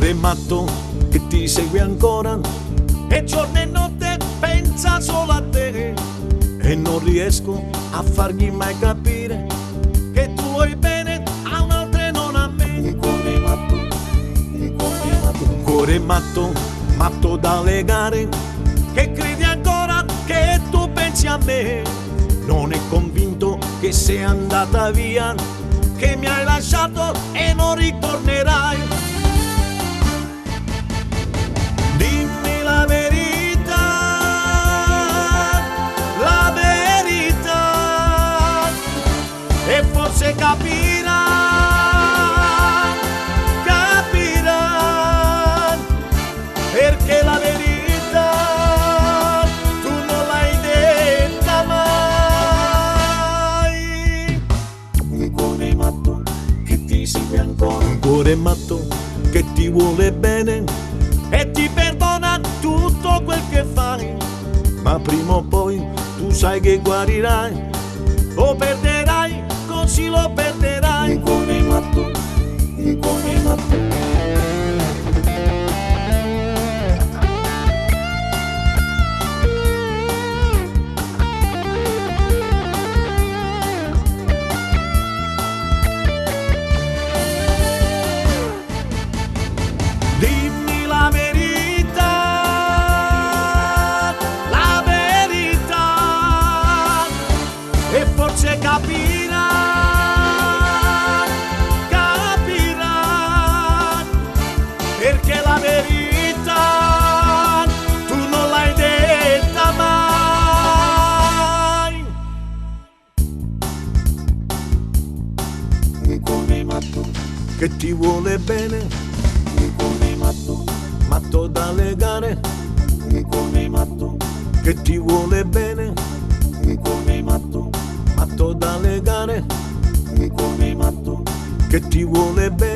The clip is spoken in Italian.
cuore matto che ti segue ancora e giorno e notte pensa solo a te e non riesco a fargli mai capire che tu vuoi bene a un'altra e non a me. Un cuore matto, un cuore matto, Un cuore matto, matto da legare, che credi ancora che tu pensi a me, non è convinto che sei andata via, che mi hai lasciato e non ritornerai. Dimmi la verità, e forse capirai, perché la verità tu non l'hai detta mai. un cuore matto che ti segue ancora, Un cuore matto che ti vuole bene e ti perdona tutto quel che fai, ma prima o poi tu sai che guarirai o perderai, così lo perderai. un cuore matto, un cuore matto. Dimmi la verità, e forse capirai, perché la verità tu non l'hai detta mai. Un cuore matto, Che ti vuole bene, un cuore matto, matto da legare, un cuore matto, che ti vuole bene, un cuore matto, matto da legare, un cuore matto, che ti vuole bene.